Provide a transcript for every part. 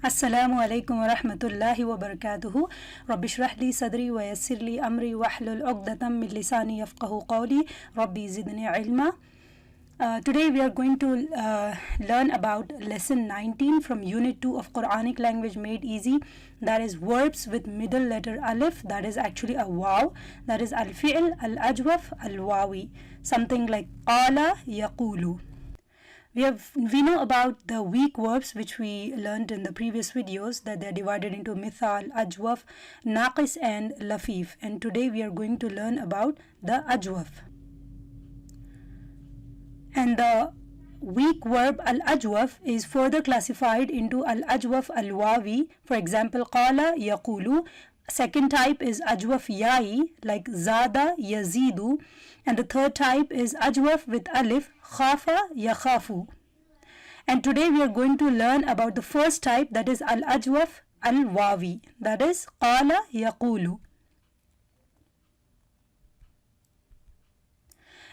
Assalamu alaikum wa rahmatullahi wa barakatuhu. Rabbi shrah li sadri wa yassir li amri wahlul 'uqdatam min lisani yafqahu qawli. Rabbi zidni ilma. Today we are going to learn about lesson 19 from Unit 2 of Qur'anic language made easy. That is verbs with middle letter alif. That is actually a waw. That is al-fi'l, al-ajwaf, al-wawi. Something like Qaala Yaqulu. We know about the weak verbs which we learned in the previous videos, that they are divided into mithal, ajwaf, naqis and lafif. And today we are going to learn about the ajwaf. And the weak verb al-ajwaf is further classified into al-ajwaf al-wawi. For example, Qaala Yaqulu. Second type is ajwaf ya'i, like zada yazidu. And the third type is ajwaf with alif, khafa yakhafu. And today we are going to learn about the first type, that is al-ajwaf al-wawi, that is Qaala Yaqulu.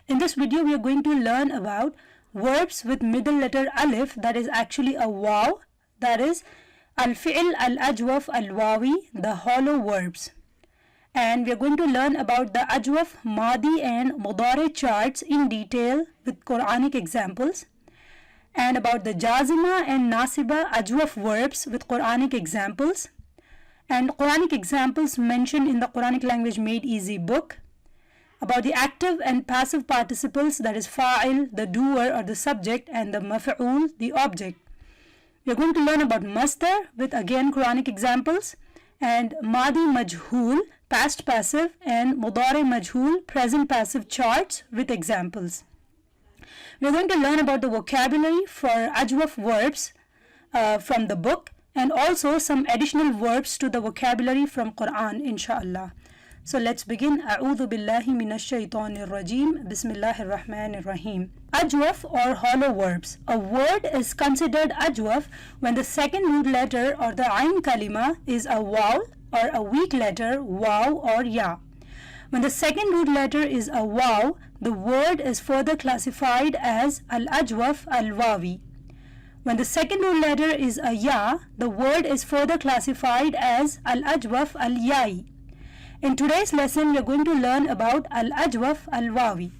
In this video we are going to learn about verbs with middle letter alif, that is actually a waw, that is al-fi'l al-ajwaf al-wawi, the hollow verbs. And we are going to learn about the ajwaf, madi and mudari charts in detail with Qur'anic examples, and about the jazima and nasiba ajwaf verbs with Qur'anic examples, and Qur'anic examples mentioned in the Qur'anic language made easy book, about the active and passive participles, that is fa'il, the doer or the subject, and the maf'ul, the object. We are going to learn about masdar with again Qur'anic examples, and madi majhul, past passive, and mudari majhul, present passive charts with examples. We are going to learn about the vocabulary for ajwaf verbs from the book, and also some additional verbs to the vocabulary from Quran, inshallah. So let's begin. A'udhu billahi minash shaitanir rajim. Bismillahir rahmanir rahim. Ajwaf or hollow verbs. A word is considered ajwaf when the second root letter or the ayn kalima is a waw or a weak letter waw or ya. When the second root letter is a waw, the word is further classified as al-ajwaf al-wawi. When the second root letter is a ya, the word is further classified as al-ajwaf al-ya'i. In today's lesson, we are going to learn about al-ajwaf al-wawi.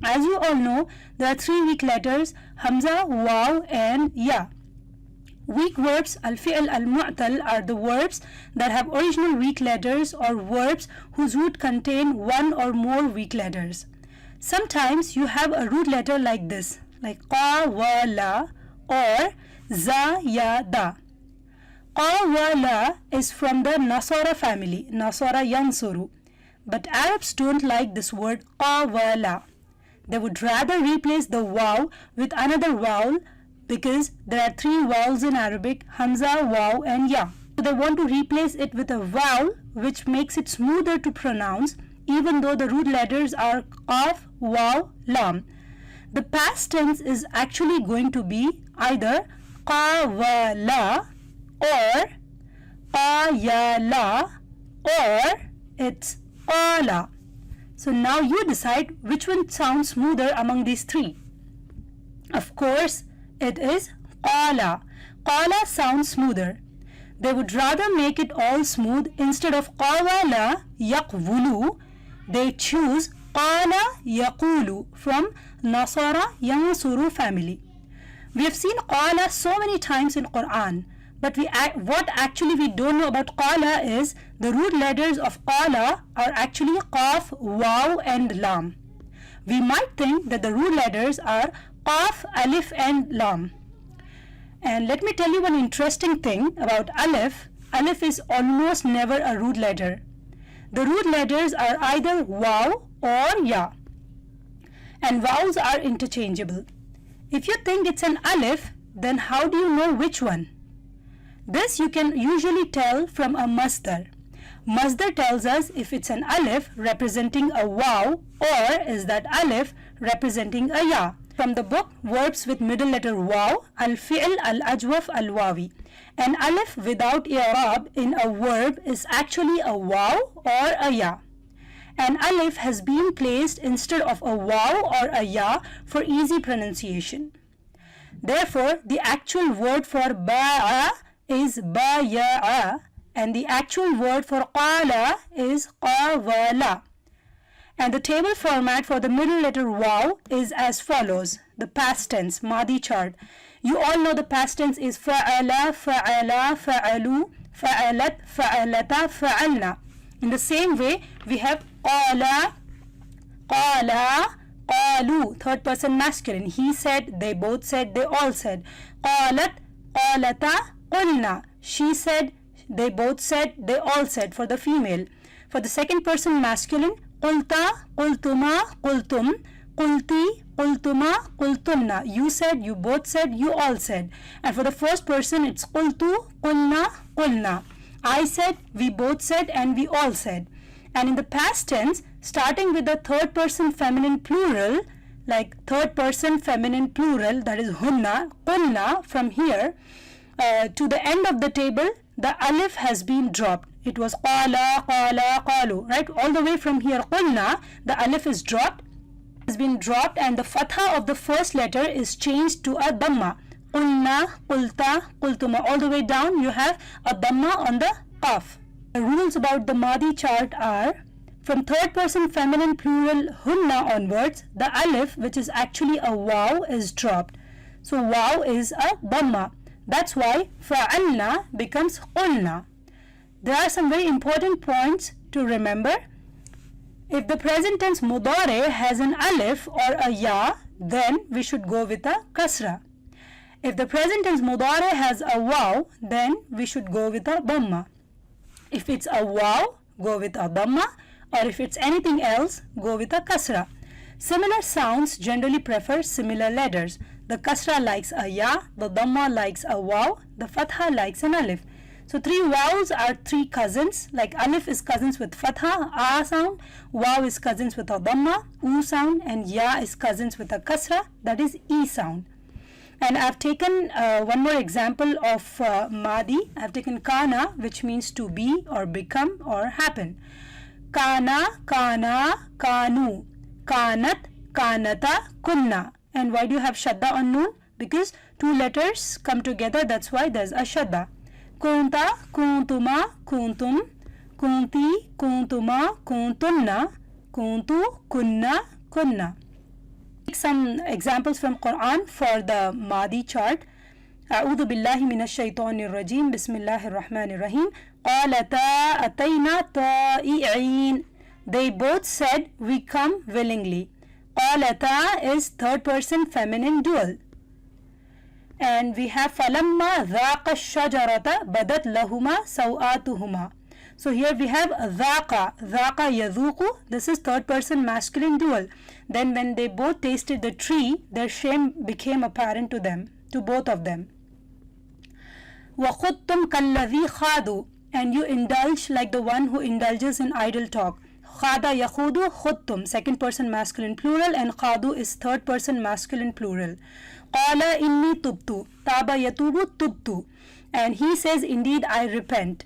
As you all know, there are three weak letters, hamza, waw and ya. Weak verbs, al-fi'l al-mu'tal, are the verbs that have original weak letters or verbs whose root contain one or more weak letters. Sometimes you have a root letter like this, like qa, wa, la or za, ya, da. Qa, wa, la is from the Nasara family, Nasara yansuru. But Arabs don't like this word qa, wa, la. They would rather replace the waw with another vowel, because there are three vowels in Arabic, hamza, waw and ya. So they want to replace it with a vowel which makes it smoother to pronounce, even though the root letters are qaf, waw, lam. The past tense is actually going to be either qa, wa, la or qa, ya, la, or it's qala. So now you decide which one sounds smoother among these three. Of course, it is qala. Qala sounds smoother. They would rather make it all smooth. Instead of qawala yaqvulu, they choose qala yaqulu from Nasara yansuru family. We have seen qala so many times in Quran, but what actually we don't know about qala is the root letters of qala are actually qaf, waw and lam. We might think that the root letters are qaf, alif and lam. And let me tell you one interesting thing about alif. Alif is almost never a root letter. The root letters are either waw or ya. And vowels are interchangeable. If you think it's an alif, then how do you know which one? This you can usually tell from a masdar. Masdar tells us if it's an alif representing a waw or is that alif representing a ya. From the book Verbs with middle letter waw, al-fi'l al-ajwaf al-wawi. An alif without i'rab in a verb is actually a waw or a ya. An alif has been placed instead of a waw or a ya for easy pronunciation. Therefore, the actual word for ba'a is baya'a, and the actual word for qala is qawala. And the table format for the middle letter waw is as follows. The past tense, Madi chart. You all know the past tense is fa'ala, fa'ala, fa'alu, fa'alat, fa'alata, fa'alna. In the same way, we have qala, qala, qalu, third person masculine. He said, they both said, they all said. Qalat, qalata, qulna. She said, they both said, they all said, for the female. For the second person masculine, qulta, qultuma, qultum, qulti, qultuma, qultunna. You said, you both said, you all said. And for the first person, it's qultu, qulna, qulna. I said, we both said, and we all said. And in the past tense, starting with the third person feminine plural, like third person feminine plural, that is hunna, qulna, from here to the end of the table, the alif has been dropped. It was qala, qala, qalu, right? All the way from here, qulna, the alif is dropped, has been dropped, and the fatha of the first letter is changed to a dhamma. Qulna, qulta, qultuma. All the way down, you have a dhamma on the qaf. The rules about the Madi chart are, from third person feminine plural hunna onwards, the alif, which is actually a waw, is dropped. So waw is a dhamma. That's why fa'alna becomes qulna. There are some very important points to remember. If the present tense mudare has an alif or a ya, then we should go with a kasra. If the present tense mudare has a waw, then we should go with a dhamma. If it's a waw, go with a dhamma, or if it's anything else, go with a kasra. Similar sounds generally prefer similar letters. The kasra likes a ya, the dhamma likes a waw, the fatha likes an alif. So three waws are three cousins, like alif is cousins with fatha, a sound, waw is cousins with a dhamma, u sound, and ya is cousins with a kasra, that is e sound. And I've taken one more example of Madi. I've taken kana, which means to be or become or happen. Kana, kana, kanu, kanat, kanata, kunna. And why do you have shadda on noon? Because two letters come together, that's why there's a shadda. Kunta, kuntuma, kuntum, kunti, kuntuma, kuntunna, kuntu, kunna, kunna. Some examples from Quran for the Madi chart. أعوذ بالله من الشيطان الرجيم بسم الله الرحمن الرحيم قالتا أتينا طائعين. They both said, we come willingly. قالتا is third person feminine dual. And we have فَلَمَّا ذَاقَ الشَّجَرَةَ بَدَتْ لَهُمَا سَوْآتُهُمَا. So here we have ذَاقَ, ذَاقَ يَذُوقُ. This is third person masculine dual. Then when they both tasted the tree, their shame became apparent to them, to both of them. وَخُضْتُمْ كَالَّذِي خَادُوا. And you indulge like the one who indulges in idle talk. Khada yakhudu khuttum, second person masculine plural, and khadu is third person masculine plural. Qala inni tubtu, taba yatubu tubtu. And he says, indeed I repent.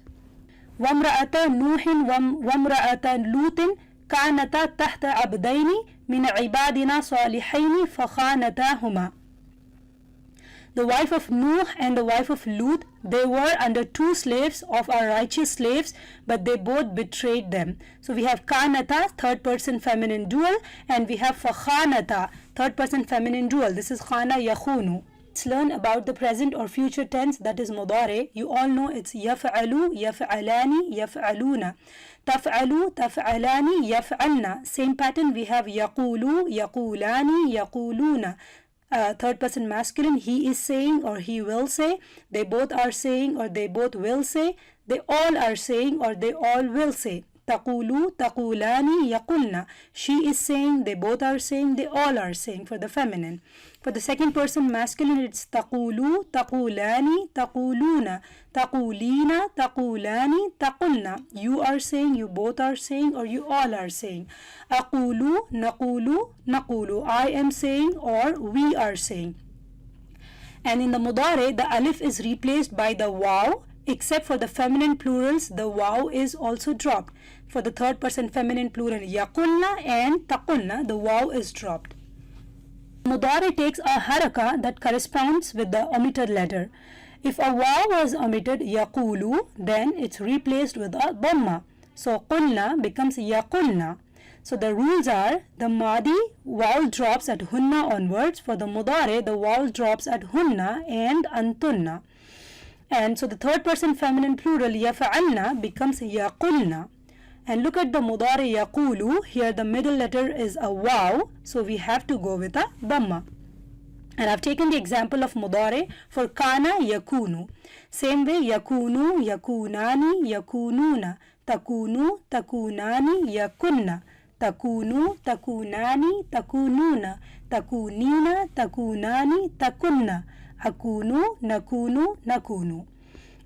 Wamra'ata nuhin wamra'ata lutin kanata tahta abdaini min ibadina salihaini fakhanatahuma. The wife of Nuh and the wife of Lut, they were under two slaves of our righteous slaves, but they both betrayed them. So we have kanata, third person feminine dual, and we have fakhanata, third person feminine dual. This is khana yakhunu. Let's learn about the present or future tense, that is mudare. You all know it's yaf'alu, yaf'alani, yaf'aluna. Taf'alu, taf'alani, yaf'alna. Same pattern, we have yaqulu, yaqulani, yaquluna. Third person masculine, he is saying or he will say. They both are saying or they both will say. They all are saying or they all will say. Taqulu, taqulani, yaqulna. She is saying, they both are saying, they all are saying for the feminine. For the second person masculine, it's taqulu, taqulani, taquluna, taqulina, taqulani, taqulna. You are saying, you both are saying, or you all are saying. Aqulu, naqulu, naqulu. I am saying or we are saying. And in the mudare, the alif is replaced by the waw. Except for the feminine plurals, the waw is also dropped. For the third person feminine plural, yaqulna and taqulna, the waw is dropped. Mudari takes a haraka that corresponds with the omitted letter. If a waw was omitted, yaqulu, then it's replaced with a dhamma. So qulna becomes yaqulna. So the rules are, the madi vowel drops at hunna onwards. For the mudare, the vowel drops at hunna and antunna. And so the third person feminine plural yafa'alna becomes yaqulna. And look at the mudare yaqulu. Here the middle letter is a waw, so we have to go with a dhamma. And I've taken the example of mudare for kana yakunu. Same way, yakunu, yakunani, yakununa, takunu, takunani, yakunna, takunu, takunani, takununa, takunina, takunani, takunna, akunu, nakunu, nakunu.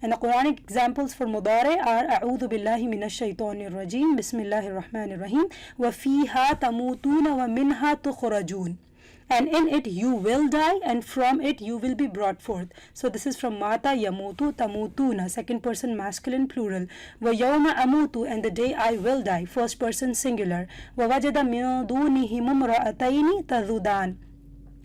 And the Qur'anic examples for mudare are A'udhu billahi minash shaitanir rajim, Bismillahir Rahmanir Rahim, wa fiha tamutuna wa minha tukhrajun. And in it you will die, and from it you will be brought forth. So this is from Mata yamutu tamutuna, second person masculine plural. Wa yawma amutu, and the day I will die, first person singular. Wa wajada min dunihim imra'ataini tadhudan.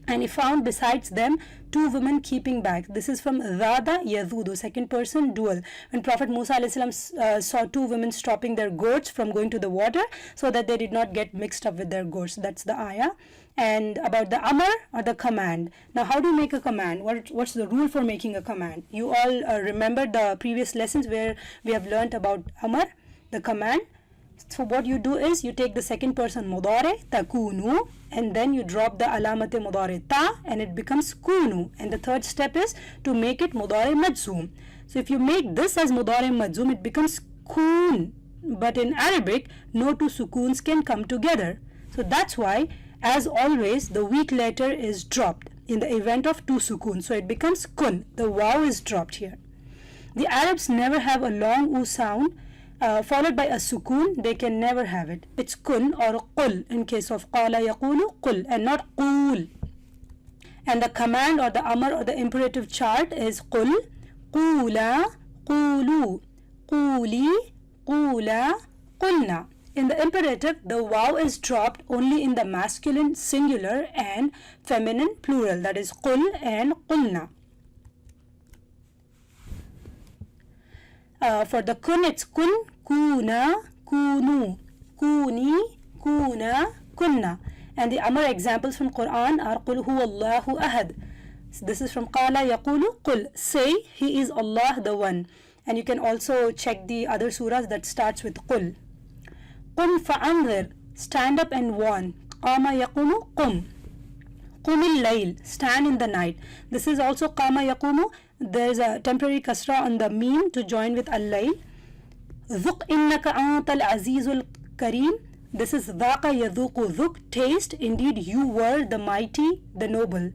And he found besides them two women keeping back. This is from Zada Yazudu, second person dual. When Prophet Musa saw two women stopping their goats from going to the water so that they did not get mixed up with their goats. That's the ayah. And about the amr or the command. Now how do you make a command? What's the rule for making a command? You all remember the previous lessons where we have learnt about amr, the command. So what you do is you take the second person mudare, takunu, and then you drop the alamate mudare ta, and it becomes kunu. And the third step is to make it mudare majzoom. So if you make this as mudare majzoom, it becomes kun. But in Arabic, no two sukoons can come together. So that's why, as always, the weak letter is dropped in the event of two sukoons. So it becomes kun. The waw is dropped here. The Arabs never have a long u sound followed by a sukoon. They can never have it. It's kun or qul in case of qala yaqulu, qul, and not qul. And the command or the amr or the imperative chart is qul, qula, qulu, quli, qula, qulna. In the imperative, the waw is dropped only in the masculine singular and feminine plural, that is qul and qulna. For the kun, it's kun, kuna, kunu, kuni, kuna, kunna. And the amr examples from Quran are qul huwallahu ahad. So this is from qala yaqulu, qul, say he is Allah the one. And you can also check the other surahs that starts with qul. Qum fa'anzir, stand up and warn. Qama yaqumu, qum. Qumil layl, stand in the night. This is also qama yaqumu. There is a temporary kasra on the meme to join with al-layl. Dhuq innaka antal azizul kareem. This is dhaqa yadhuqu dhuk, taste, indeed you were the mighty, the noble.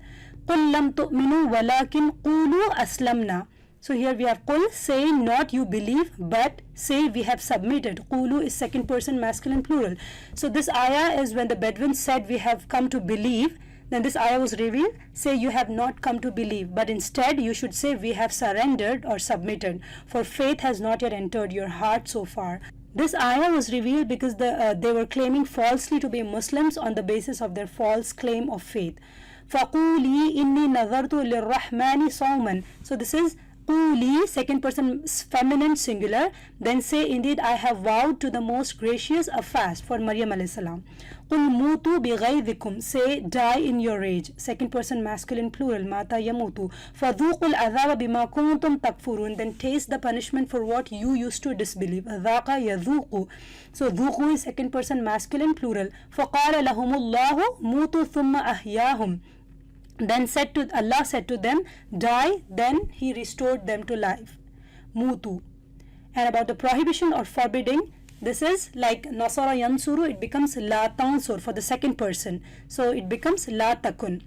Qul lam tu'minu walakin qulu aslamna. So here we have qul, say not you believe, but say we have submitted. Qulu is second person masculine plural. So this ayah is when the Bedouins said we have come to believe. Then this ayah was revealed, say you have not come to believe, but instead you should say we have surrendered or submitted, for faith has not yet entered your heart so far. This ayah was revealed because they were claiming falsely to be Muslims on the basis of their false claim of faith. فَقُولِي إِنِّي نَذَرْتُ لِلرَّحْمَنِ صَوْمًا. So this is quli, second person feminine singular. Then say indeed I have vowed to the most gracious a fast, for Maryam alayhi salam. Qul mutu bighaydikum, say die in your rage, second person masculine plural, mata yamutu. Fadhuqul adhaba bima kuntum takfurun, then taste the punishment for what you used to disbelieve. Dhaqa yadhuqu, so dhuqu is second person masculine plural. Faqala lahumullahu mutu thumma ahyahum, then Allah said to them, die, then he restored them to life. Mutu. And about the prohibition or forbidding, this is like nasara yansuru, it becomes la tansur for the second person. So it becomes la takun.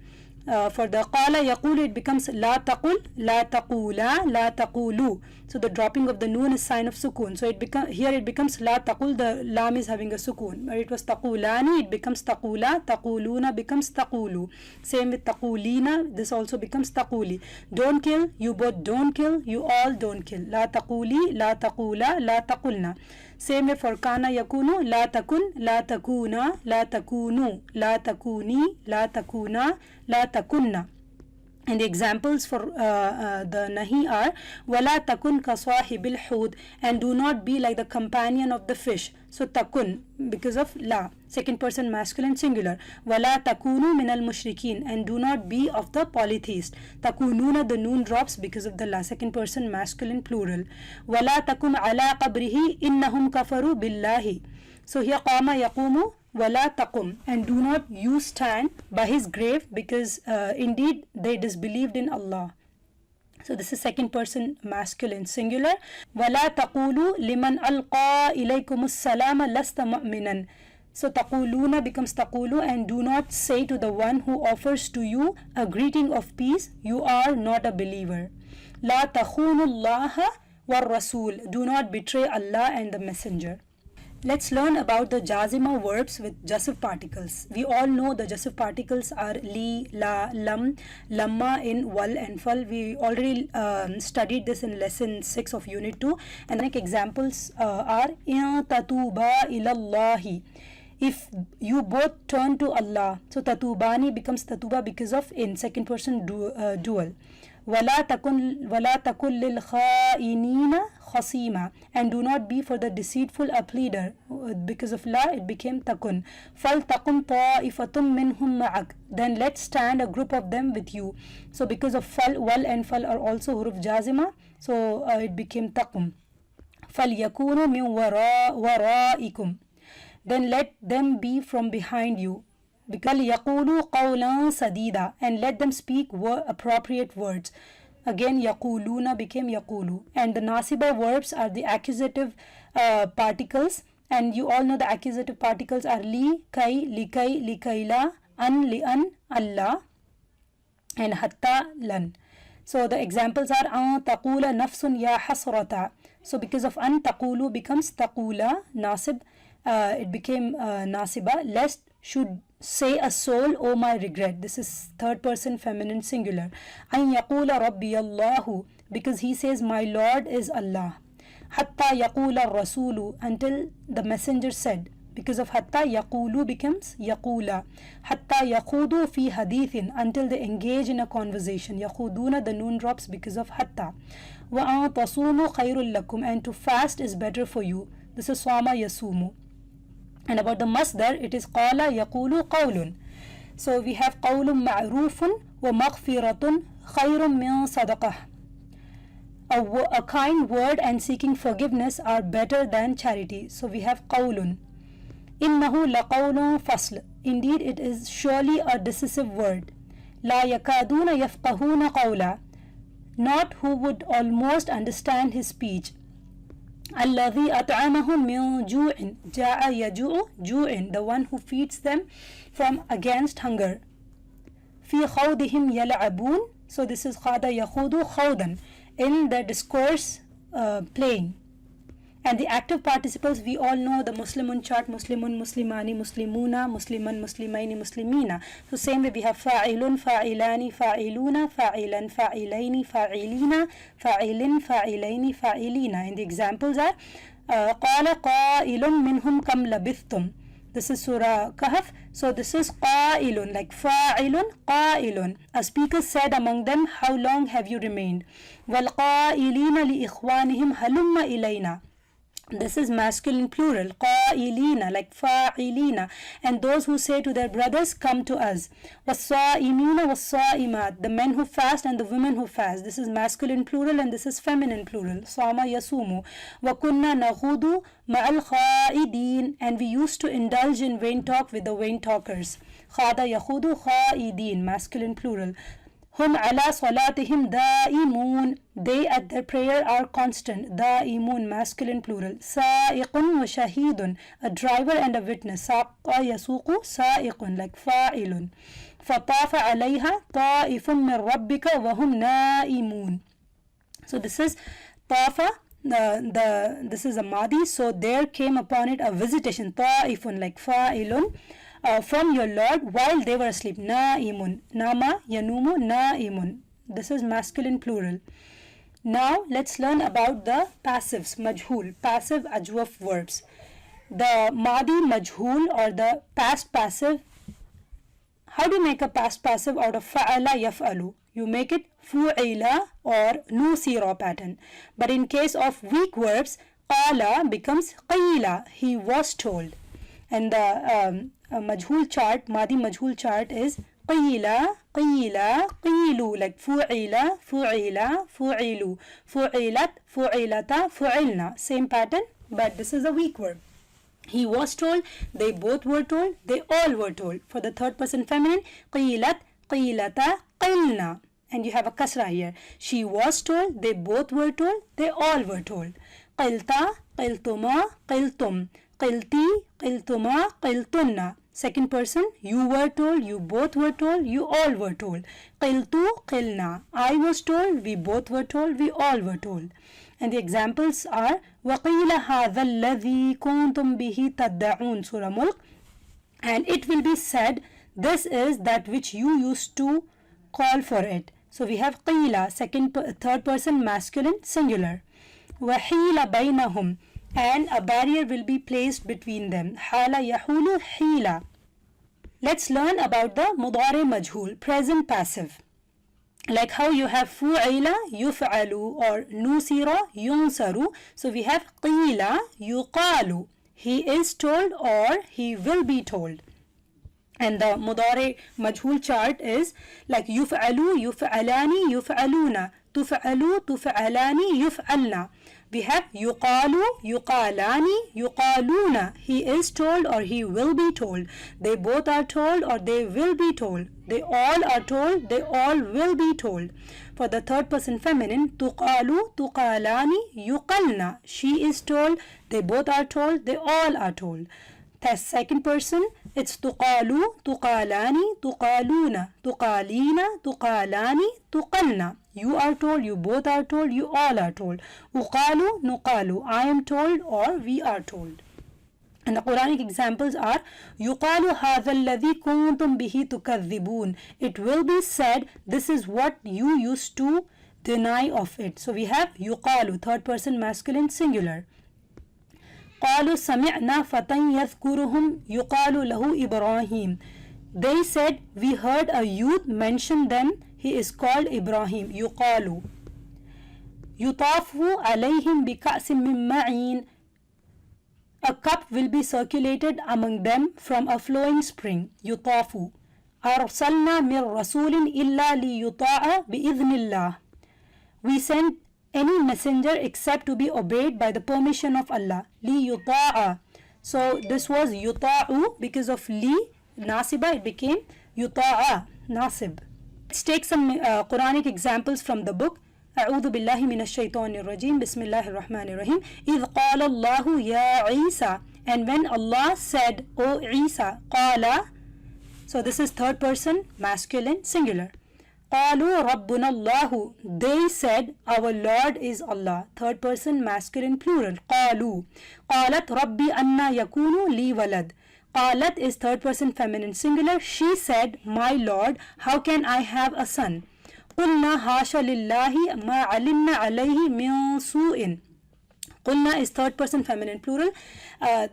For the qala yaqulu, it becomes la taqul, la taqula, la taqulu. So the dropping of the noon is sign of sukoon. So here it becomes la taqul, the lam is having a sukoon. Where it was taqulani, it becomes taqula, taquluna becomes taqulu. Same with taqulina, this also becomes taquli. Don't kill, you both don't kill, you all don't kill. La taquli, la taqula, la taqulna. Same way for kana yakunu, la takun, la takuna, la takunu, la takuni, la takuna, la takunna. And the examples for the nahi are wala takun ka sahibil hud, and do not be like the companion of the fish. So takun, because of la, second person masculine singular. Wala takunu minal mushrikeen, and do not be of the polytheist. Takununa, the noon drops because of the la, second person masculine plural. Wala takum ala qabrihi innahum kafaru billahi. So here qama yaqumu wala taqum, and do not you stand by his grave, because indeed they disbelieved in Allah. So this is second person masculine singular. Wala taqulu liman alqa ilaykumus salama lasta mu'minan. So taquluna becomes taqulu, and do not say to the one who offers to you a greeting of peace, you are not a believer. La takhunu Allah war rasul, do not betray Allah and the messenger. Let's learn about the jazima verbs with jazakallahu particles. We all know the jazakallahu particles are li, la, lam, lamma in wal and fal. We already studied this in lesson 6 of unit 2. And the examples are in tatuba ilallahi, if you both turn to Allah. So tatubani becomes tatuba because of in, second person dual. Wala takun lil kha'inina khasima, and do not be for the deceitful a pleader. Because of la, it became takun. Fal takum ta'ifatum minhum ma'ak, then let's stand a group of them with you. So because of fal, wal and fal are also huruf jazima, so it became takum. Fal yakunu min waraikum, then let them be from behind you. Because yaqulu qawlan sadida, and let them speak appropriate words. Again yaquluna became yaqulu. And the nasiba verbs are the accusative particles, and you all know the accusative particles are li, kai, likai, likaila, an, lian, Allah, and hatta, lan. So the examples are an taqula nafsun ya hasrata. So because of an, taqulu becomes taqula, nasib, it became nasiba. Lest should say a soul, oh my regret. This is third person feminine singular. An yaqula rabbi Allahu, because he says my Lord is Allah. Hatta yaqula rasulu, until the messenger said. Because of hatta, yaqulu becomes yaqula. Hatta yaqudu fi hadithin, until they engage in a conversation. Yaquduna, the noon drops because of hatta. Wa an tasumu khairul lakum, and to fast is better for you. This is swama yasumu. And about the masdar, it is qala yaqulu qawlun. So we have qawlun ma'rufun wa maghfiratun khairun min sadaqah. A kind word and seeking forgiveness are better than charity. So we have qawlun. Innahu laqawlun fasl. Indeed, it is surely a decisive word. La yakaduna yafqahuna qawla. Not who would almost understand his speech. الذي أطعمهم من جوع, جاء يجوع جوع, the one who feeds them from against hunger. في خوضهم يلعبون, so this is خاض يخوض خوضا, in the discourse playing. And the active participles, we all know the Muslimun chart, Muslimun, Muslimani, Muslimuna, Musliman, Muslimaini, Muslimina. So same way we have fa'ilun, fa'ilani, fa'iluna, fa'ilan, fa'ilaini, fa'ilina, fa'ilin, fa'ilaini, fa'ilina. And the examples are قَالَ قَائِلٌ مِّنْهُمْ كَمْ لَبِثْتُمْ. This is Surah Kahf. So this is qa'ilun, like fa'ilun, qa'ilun. A speaker said among them, how long have you remained? وَالْقَائِلِينَ لِإِخْوَانِهِمْ هَلُمَّ إِلَيْنَا. This is masculine plural, qa'ilina, like fa'ilina, and those who say to their brothers, come to us. Was-sa'imina was-sa'imat, the men who fast and the women who fast. This is masculine plural and this is feminine plural, sama yasumu. Wa kunna nakhudu ma'al kha'idin, and we used to indulge in vain talk with the vain talkers. Khada yakhudu kha'idin, masculine plural. Hum ala salatihim da'imun, they at their prayer are constant. Da'imun, masculine plural. Sa'iqun wa shahidun, a driver and a witness. Saqa yasuqu sa'iqun, like fa'ilun. Fatafa alayha ta'ifun min rabbika wa hum na'imun. So this is tafa, this is a madi, so there came upon it a visitation. Ta'ifun, like fa'ilun. From your Lord while they were asleep. Na'imun. Nama, yanumu, na'imun. This is masculine plural. Now let's learn about the passives, majhul, passive AJWAF verbs. The madi majhul or the past passive. How do you make a past passive out of fa'ala yaf'alu? you make it fu'ila or nusira pattern. But in case of weak verbs, qala becomes qila, he was told. And the majhul chart, madi majhul chart is qila, qila, qilu, like fu'ila, fu'ila, fu'ilu, fu'ilat, fu'ilata, fu'ilna. Same pattern, but this is a weak verb. He was told, they both were told, they all were told. For the third person feminine, qilat, qilata, qilna. And you have a kasra here. She was told, they both were told, they all were told. Qilta, qiltuma, qiltum. Qilti, qiltuma, qiltunna. Second person, you were told, you both were told, you all were told. Qiltu, qilna. I was told, we both were told, we all were told. And the examples are وَقِيلَ هَذَا الَّذِي كُنْتُمْ بِهِ تَدَّعُونَ Surah Mulk. And it will be said, this is that which you used to call for it. So we have qila, third person masculine singular. وَحِيلَ بَيْنَهُمْ, and a barrier will be placed between them. حَالَ يَحُولُ حِيلَ. Let's learn about the mudari majhul, present passive. Like how you have fu'ila, yuf'alu, or nusira, yunsaru. So we have qila, yuqalu. He is told or he will be told. And the mudari majhul chart is like yuf'alu, yuf'alani, yuf'aluna. Tuf'alu, tuf'alani, yuf'alna. We have yuqalu, yuqalani, yuqaluna. He is told or he will be told. They both are told or they will be told. They all are told, they all will be told. For the third person feminine, tuqalu, tuqalani, yuqalna. She is told, they both are told, they all are told. The second person, it's tuqalu, tuqalani, tuqaluna, tuqalina, tuqalani, tuqalna. You are told, you both are told, you all are told. Uqalu, nuqalu. I am told or we are told. And the Qur'anic examples are يُقَالُ هَذَا الَّذِي كُنْتُمْ بِهِ تُكَذِّبُونَ. It will be said, this is what you used to deny of it. So we have يُقَالُ, third person masculine singular. قَالُوا سَمِعْنَا فَتًى يَذْكُرُهُمْ يُقَالُ لَهُ إِبْرَاهِيمُ. They said, we heard a youth mention them, he is called Ibrahim. يُقَالُ. يُطَافُ عَلَيْهِمْ بِكَأْسٍ مِّن مَّعِينٍ. A cup will be circulated among them from a flowing spring. يُطَافُ. أَرْسَلْنَا مِنْ رَسُولٍ إِلَّا لِيُطَاعَ بِإِذْنِ اللَّهِ. We sent any messenger except to be obeyed by the permission of Allah. لِيُطَاعَ. So this was يُطَاعُ because of li, nasiba, it became يُطَاعَ, nasib. Let's take some Quranic examples from the book. أعوذ بالله من الشيطان الرجيم بسم الله الرحمن الرحيم إذ قال الله يا عيسى. And when Allah said, O Isa, قال. So this is third person masculine singular. قالوا ربنا الله. They said, our Lord is Allah. Third person masculine plural. قالوا. قالت ربي أن يكون لي ولد. قالت is third person feminine singular. She said, my Lord, how can I have a son? قلنا حاشا لله ما علمنا عليه من سوء. قلنا is third person feminine plural.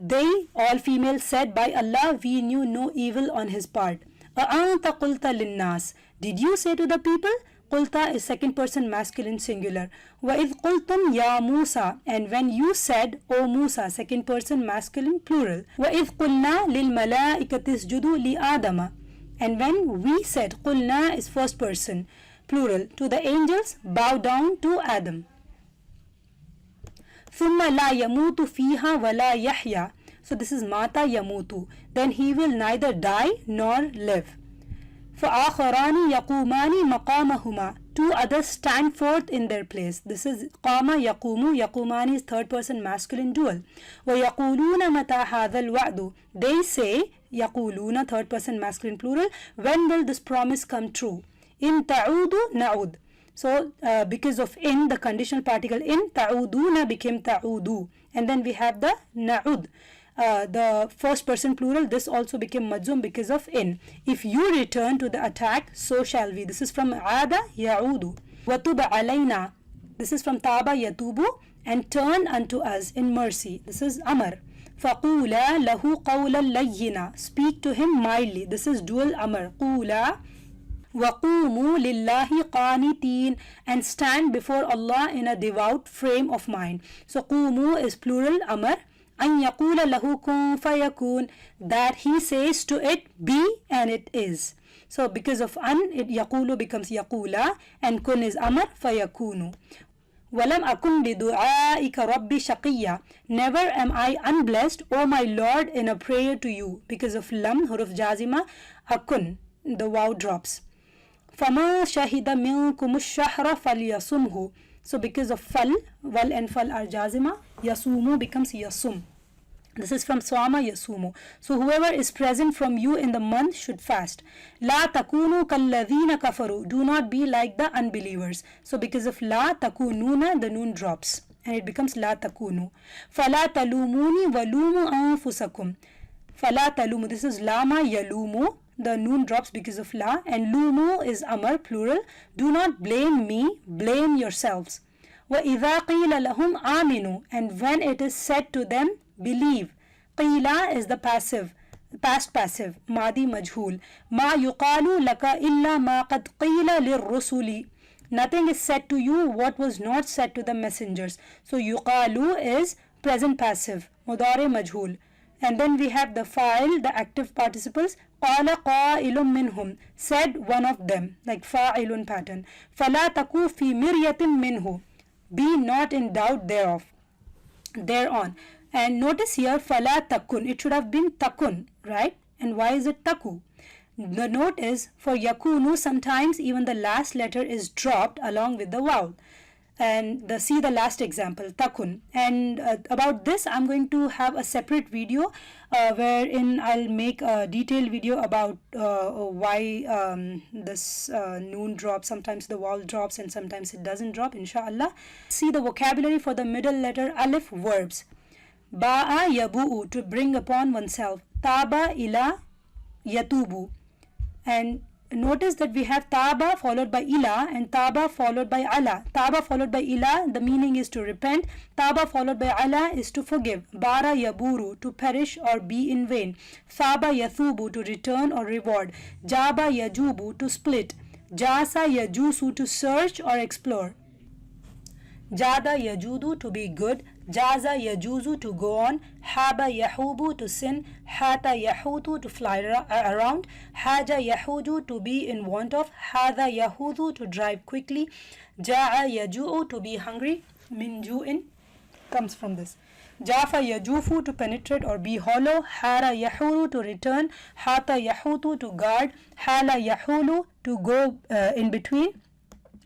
They, all females, said, by Allah, we knew no evil on his part. أأنت قلت للناس. Did you say to the people? قلت is second person masculine singular. وإذ قلتم يا موسى. And when you said, O Musa, second person masculine plural. وإذ قلنا للملائكة اسجدوا لآدم. And when we said, قلنا is first person plural, to the angels, bow down to Adam. ثم لا يموت فيها ولا يحيا. So this is mata yamutu. Then he will neither die nor live. فآخران يقومان مقامهما. Two others stand forth in their place. This is قام يقوم. يقومان is third person masculine dual. ويقولون متى هذا الوعد. They say, يقولون third person masculine plural, when will this promise come true? In ta'udu na'ud. So because of in, the conditional particle in, ta'uduna became ta'udu. And then we have the na'ud. The first person plural, this also became majzum because of in. If you return to the attack, so shall we. This is from aada ya'udu. Watuba alayna. This is from taba yatubu. And turn unto us in mercy. This is amar. Faqula lahu qawlan layyina. Speak to him mildly. This is dual amar. Qula. وَقُومُوا لِلَّهِ قَانِتِينَ, and stand before Allah in a devout frame of mind. So قُومُوا is plural amar. أَن يَقُولَ لَهُ كُن فَيَكُونَ, that he says to it be and it is. So because of an, it yaqulu becomes yaqula, and kun is amar, fayakunu. وَلَمْ أَكُنْ بِدُعَائِكَ رَبِّ شَقِيًّا, never am I unblessed, O my Lord, in a prayer to you. Because of lam, huruf jazima, akun, the waw drops. فَمَا شَهِدَ مِنْكُمُ الشَّهْرَ فَلْيَصُمْهُ. So because of fal, wal and fal are jazima, yasumu becomes yasum. This is from Swama Yasumu. So whoever is present from you in the month should fast. La takunu kalladhina kafaru. Do not be like the unbelievers. So because of la takununa, the noon drops and it becomes la takunu. Fala talumuni walumu anfusakum. Fala talumu. This is lama yalumu. The noon drops because of la, and lumu is amar, plural. Do not blame me, blame yourselves. وَإِذَا قِيلَ لَهُمْ آمِنُوا, and when it is said to them, believe. Qila is the passive, past passive, madi majhul. Ma yuqalu laka illa ma qad qila lirrusuli. Nothing is said to you what was not said to the messengers. So yuqalu is present passive, mudari majhul. And then we have the fa'il, the active participles. Qala qa'ilun minhum, said one of them, like fa'ilun pattern. Fala taku fi miryatin minhu, be not in doubt thereof, thereon. And notice here, fala takun, it should have been takun, right? And why is it taku? The note is, for yakunu, sometimes even the last letter is dropped along with the vowel. And see the last example, takun. And about this, I'm going to have a separate video wherein I'll make a detailed video about why this noon drops. Sometimes the vowel drops and sometimes it doesn't drop, inshallah. See the vocabulary for the middle letter alif verbs. Ba'a yabu'u, to bring upon oneself. Taba ila yatubu. And notice that we have taba followed by ila and taba followed by ala. Taba followed by ila, the meaning is to repent. Taba followed by ala is to forgive. Bara yaburu, to perish or be in vain. Thaba yathubu, to return or reward. Jaba yajubu, to split. Jasa yajusu, to search or explore. Jada yajudu, to be good. Jaza yajuzu, to go on. Haba yahubu, to sin. Hata yahudu, to fly around. Haja yahudu, to be in want of. Hada yahudu, to drive quickly. Ja'a yaju'u, to be hungry. Min ju'in comes from this. Jafa yajufu, to penetrate or be hollow. Hara yahuru, to return. Hata yahutu, to guard. Hala yahulu, to go in between.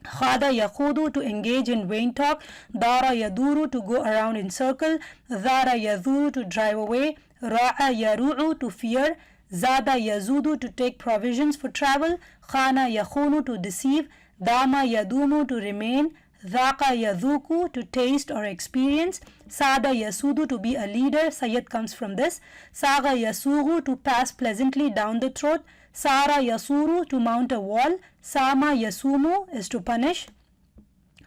Khada yakhudu, to engage in vain talk. Dara yaduru, to go around in circle. Dhara yaduru, to drive away. Ra'a yaru'u, to fear. Zada yazudu, to take provisions for travel. Khana yakhunu, to deceive. Dama yadumu, to remain. Dhaqa yadhuku, to taste or experience. Sada yasudu, to be a leader. Sayyid comes from this. Saga yasugu, to pass pleasantly down the throat. Sara yasuru, to mount a wall. Sama yasumu is to punish.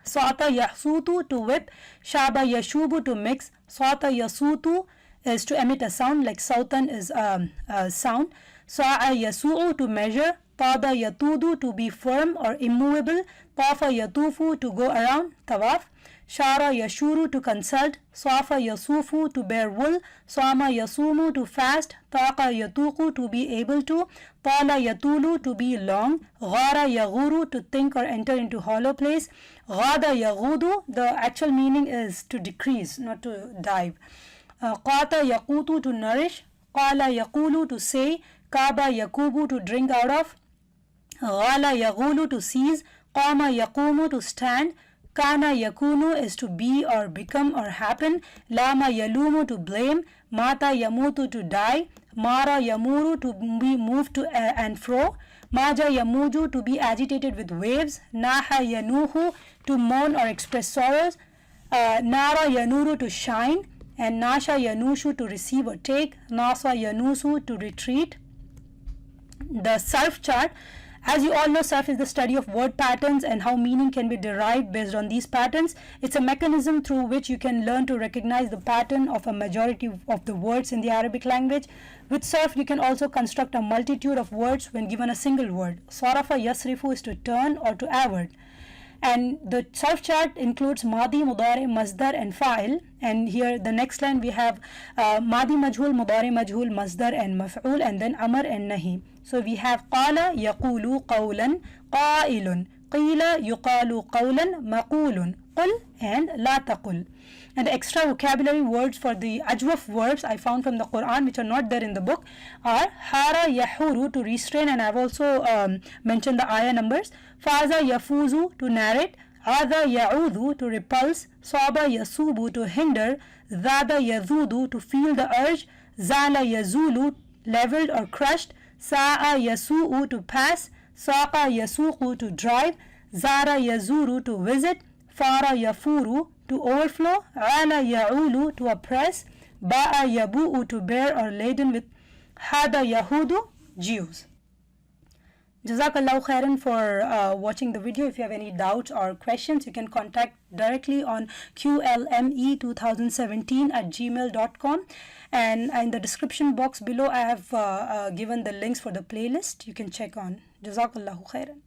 Sata yahsutu, to whip. Shaba yashubu, to mix. Sata yasutu is to emit a sound, like sautan is a sound. Sa'a yasu'u, to measure. Tada yatudu, to be firm or immovable. Tafa yatufu, to go around, tawaf. Shara yashuru, to consult. Safa yasufu, to bear wool. Sama yasumu, to fast. Taqa yatuku, to be able to. Tala yatulu, to be long. Ghara yaghuru, to think or enter into hollow place. Ghada yaghudu, the actual meaning is to decrease, not to dive. Qata yaqutu, to nourish. Qala yaqulu, to say. Kaba yakubu, to drink out of. Ghala yaghulu, to seize. Qama yaqumu, to stand. Kana yakunu is to be or become or happen. Lama yalumu, to blame. Mata yamutu, to die. Mara yamuru, to be moved to and fro. Maja yamuju, to be agitated with waves. Naha yanuhu, to mourn or express sorrows. Nara yanuru, to shine. And Nasha yanushu, to receive or take. Nasa yanusu, to retreat. The surf chart. As you all know, sarf is the study of word patterns and how meaning can be derived based on these patterns. It's a mechanism through which you can learn to recognize the pattern of a majority of the words in the Arabic language. With sarf, you can also construct a multitude of words when given a single word. Sarafa yasrifu is to turn or to avert. And the sarf chart includes Madi, Mudari, Masdar and Fa'il. And here the next line we have Madi Majhul, Mudari Majhul, Masdar and Maf'ul, and then Amr and Nahi. So we have Qala Yaqulu Qawlan Qa'ilun, Qila Yuqalu Qawlan Maqulun, Qul and La Taqul. And the extra vocabulary words for the AJWAF verbs I found from the Quran, which are not there in the book, are Hara Yahuru, to restrain, and I've also mentioned the ayah numbers. Faza Yafuzu, to narrate. Ada Ya'udhu, to repulse. Saba Yasubu, to hinder. Zada Yazudu, to feel the urge. Zala Yazulu, leveled or crushed. Sa'a Yasu'u, to pass. Saqa Yasuqu, to drive. Zara Yazuru, to visit. Fara Yafuru, to overflow. Ala Ya'ulu, to oppress. Ba'a Yabu'u, to bear or laden with. Hada Yahudu, Jews. Jazakallahu khairan for watching the video. If you have any doubts or questions, you can contact directly on QLME2017@gmail.com, and in the description box below I have given the links for the playlist you can check on. Jazakallahu khairan.